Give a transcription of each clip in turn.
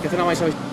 ¿Qué zona vais a ver?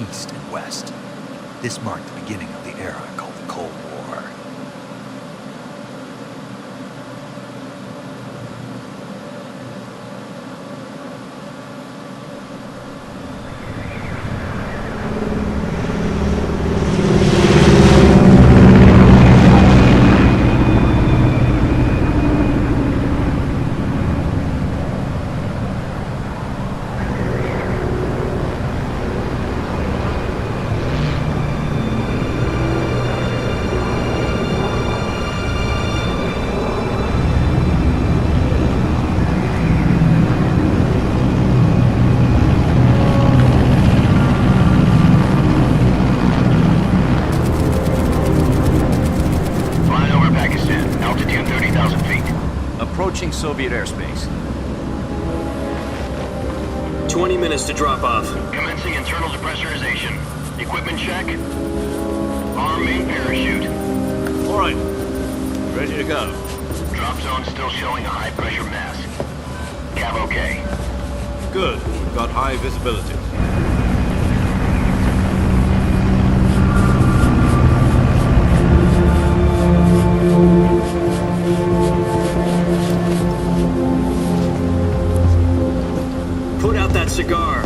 east and west. This marked the beginning of the era called the Cold War. Soviet airspace. 20 minutes to drop off. Commencing internal depressurization. Equipment check. Arm main parachute. All right. Ready to go. Drop zone still showing a high pressure mass. Cav okay. Good. We've got high visibility. Put out that cigar.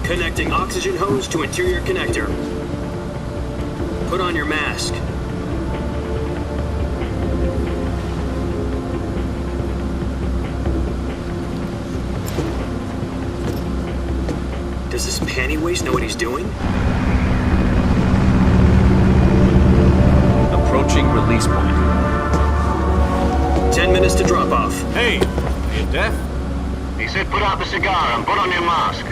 Connecting oxygen hose to interior connector. Put on your mask. Does this panty waste know what he's doing? Approaching release point. 10 minutes to drop off. Hey, are you deaf? He said put out the cigar and put on your mask.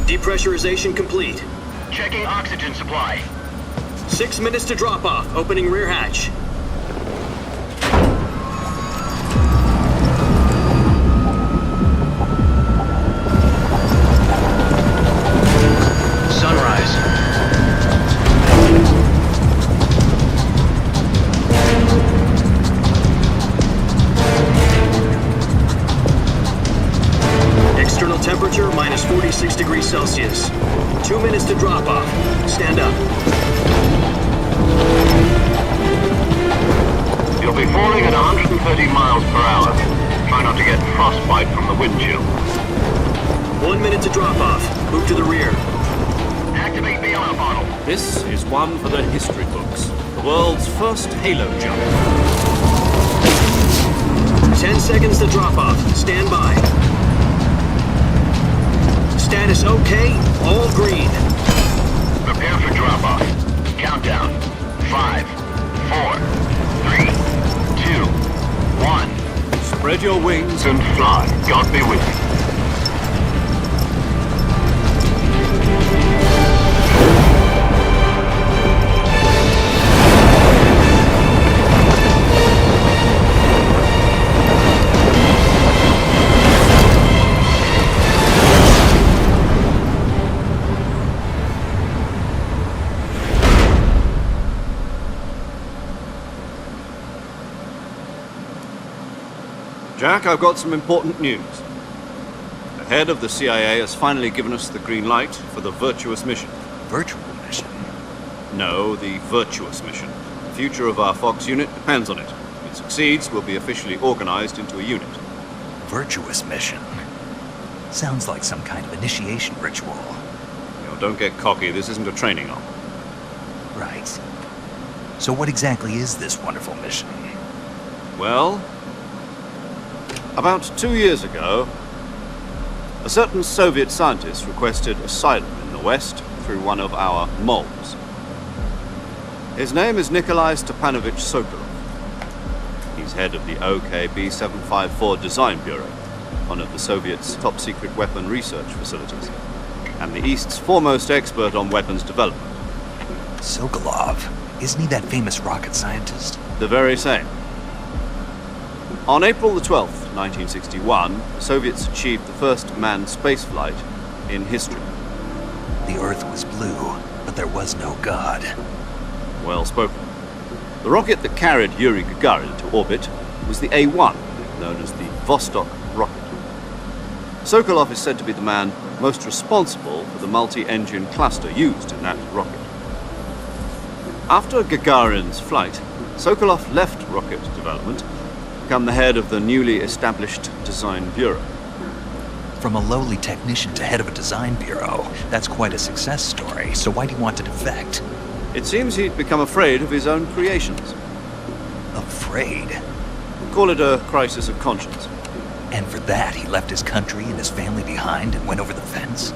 Depressurization complete. Checking oxygen supply. 6 minutes to drop off. Opening rear hatch. Sunrise. External temperature minus 46 degrees Celsius. 2 minutes to drop off. Stand up. You'll be falling at 130 miles per hour. Try not to get frostbite from the wind chill. 1 minute to drop off. Move to the rear. Activate bailout model. This is one for the history books. The world's first halo jump. 10 seconds to drop off. Stand by. Status okay. All green. Prepare for drop-off. Countdown. 5, 4, 3, 2, 1. Spread your wings And fly. God be with you. Jack, I've got some important news. The head of the CIA has finally given us the green light for the virtuous mission. Virtual mission? No, the virtuous mission. The future of our Fox unit depends on it. If it succeeds, we'll be officially organized into a unit. Virtuous mission? Sounds like some kind of initiation ritual. You know, don't get cocky. This isn't a training op. Right. So what exactly is this wonderful mission? Well, about 2 years ago, a certain Soviet scientist requested asylum in the West through one of our moles. His name is Nikolai Stepanovich Sokolov. He's head of the OKB 754 Design Bureau, one of the Soviets' top-secret weapon research facilities, and the East's foremost expert on weapons development. Sokolov? Isn't he that famous rocket scientist? The very same. On April the 12th, 1961, the Soviets achieved the first manned spaceflight in history. The Earth was blue, but there was no God. Well spoken. The rocket that carried Yuri Gagarin to orbit was the A-1, known as the Vostok rocket. Sokolov is said to be the man most responsible for the multi-engine cluster used in that rocket. After Gagarin's flight, Sokolov left rocket development to become the head of the newly established Design Bureau. From a lowly technician to head of a design bureau, that's quite a success story, so why do you want to defect? It seems he'd become afraid of his own creations. Afraid? Call it a crisis of conscience. And for that, he left his country and his family behind and went over the fence?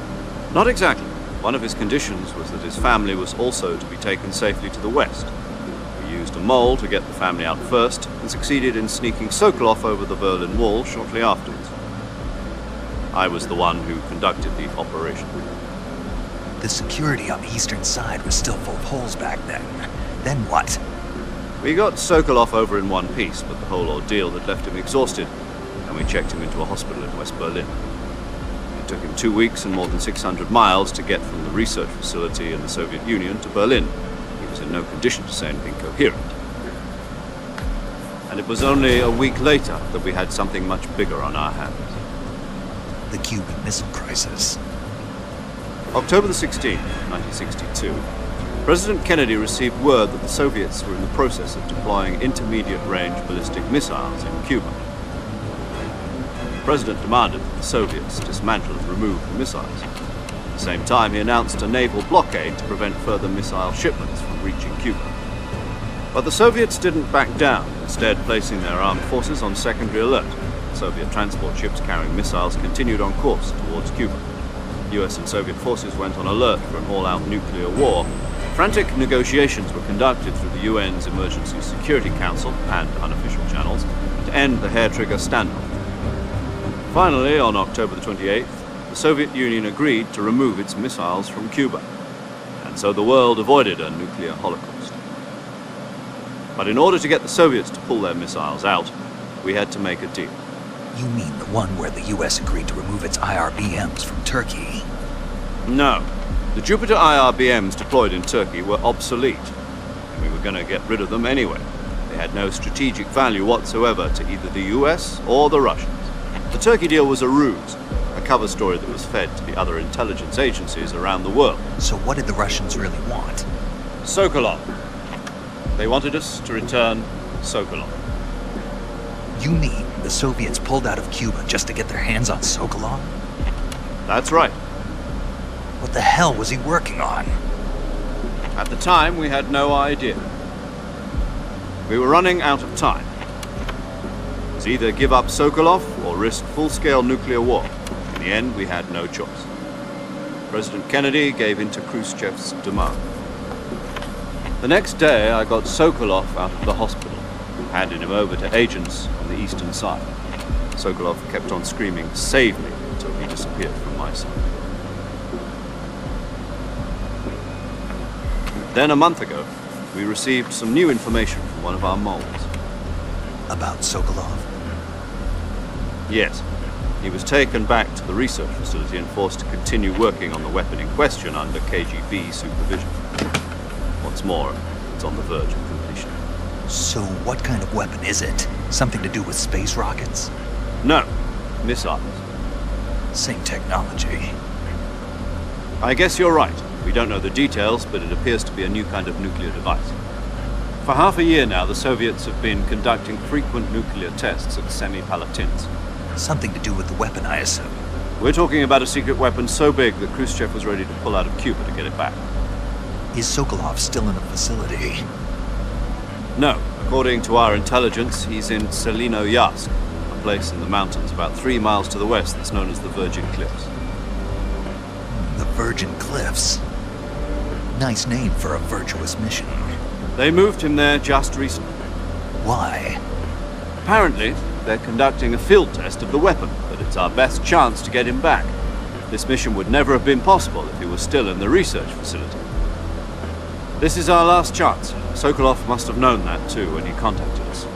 Not exactly. One of his conditions was that his family was also to be taken safely to the west. We used a mole to get the family out first, and succeeded in sneaking Sokolov over the Berlin Wall shortly afterwards. I was the one who conducted the operation. The security on the eastern side was still full of holes back then. Then what? We got Sokolov over in one piece, but the whole ordeal had left him exhausted, and we checked him into a hospital in West Berlin. It took him 2 weeks and more than 600 miles to get from the research facility in the Soviet Union to Berlin. He was in no condition to say anything coherent. And it was only a week later that we had something much bigger on our hands. The Cuban Missile Crisis. October the 16th, 1962, President Kennedy received word that the Soviets were in the process of deploying intermediate-range ballistic missiles in Cuba. The President demanded that the Soviets dismantle and remove the missiles. At the same time, he announced a naval blockade to prevent further missile shipments from reaching Cuba. But the Soviets didn't back down, instead placing their armed forces on secondary alert. Soviet transport ships carrying missiles continued on course towards Cuba. US and Soviet forces went on alert for an all-out nuclear war. Frantic negotiations were conducted through the UN's Emergency Security Council and unofficial channels to end the hair-trigger standoff. Finally, on October the 28th, the Soviet Union agreed to remove its missiles from Cuba, and so the world avoided a nuclear holocaust. But in order to get the Soviets to pull their missiles out, we had to make a deal. You mean the one where the US agreed to remove its IRBMs from Turkey? No. The Jupiter IRBMs deployed in Turkey were obsolete, and we were going to get rid of them anyway. They had no strategic value whatsoever to either the US or the Russians. The Turkey deal was a ruse, a cover story that was fed to the other intelligence agencies around the world. So what did the Russians really want? Sokolov. They wanted us to return Sokolov. You mean the Soviets pulled out of Cuba just to get their hands on Sokolov? That's right. What the hell was he working on? At the time, we had no idea. We were running out of time. It was either give up Sokolov or risk full-scale nuclear war. In the end, we had no choice. President Kennedy gave in to Khrushchev's demand. The next day, I got Sokolov out of the hospital, handed him over to agents on the eastern side. Sokolov kept on screaming, "Save me," until he disappeared from my sight. Then a month ago, we received some new information from one of our moles. About Sokolov? Yes. He was taken back to the research facility and forced to continue working on the weapon in question under KGB supervision. What's more, it's on the verge of completion. So what kind of weapon is it? Something to do with space rockets? No. Missiles. Same technology. I guess you're right. We don't know the details, but it appears to be a new kind of nuclear device. For half a year now, the Soviets have been conducting frequent nuclear tests at Semipalatinsk. Something to do with the weapon, I assume. We're talking about a secret weapon so big that Khrushchev was ready to pull out of Cuba to get it back. Is Sokolov still in the facility? No. According to our intelligence, he's in Selinoyarsk, a place in the mountains about 3 miles to the west that's known as the Virgin Cliffs. The Virgin Cliffs? Nice name for a virtuous mission. They moved him there just recently. Why? Apparently, they're conducting a field test of the weapon, but it's our best chance to get him back. This mission would never have been possible if he was still in the research facility. This is our last chance. Sokolov must have known that too when he contacted us.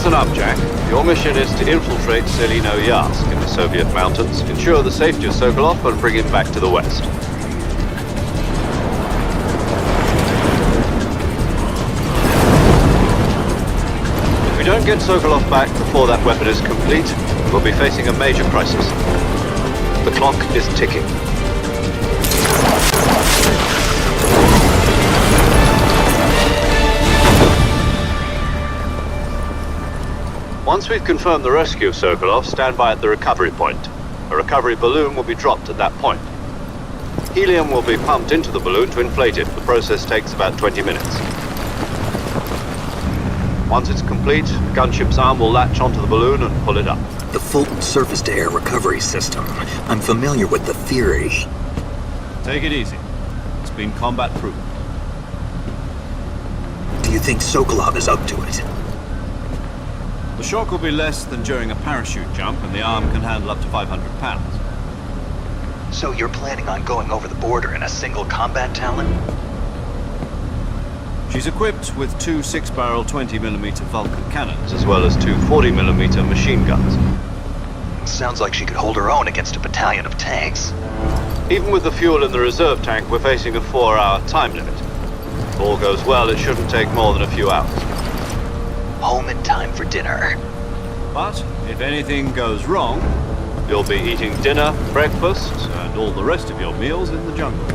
Listen up, Jack. Your mission is to infiltrate Selino Yask in the Soviet mountains, ensure the safety of Sokolov, and bring him back to the west. If we don't get Sokolov back before that weapon is complete, we'll be facing a major crisis. The clock is ticking. Once we've confirmed the rescue of Sokolov, stand by at the recovery point. A recovery balloon will be dropped at that point. Helium will be pumped into the balloon to inflate it. The process takes about 20 minutes. Once it's complete, the gunship's arm will latch onto the balloon and pull it up. The Fulton surface-to-air recovery system. I'm familiar with the theory. Take it easy. It's been combat-proven. Do you think Sokolov is up to it? The shock will be less than during a parachute jump, and the arm can handle up to 500 pounds. So you're planning on going over the border in a single combat Talon? She's equipped with two 6-barrel 20mm Vulcan cannons, as well as two 40mm machine guns. Sounds like she could hold her own against a battalion of tanks. Even with the fuel in the reserve tank, we're facing a 4-hour time limit. If all goes well, it shouldn't take more than a few hours. Home in time for dinner. But if anything goes wrong, you'll be eating dinner, breakfast, and all the rest of your meals in the jungle.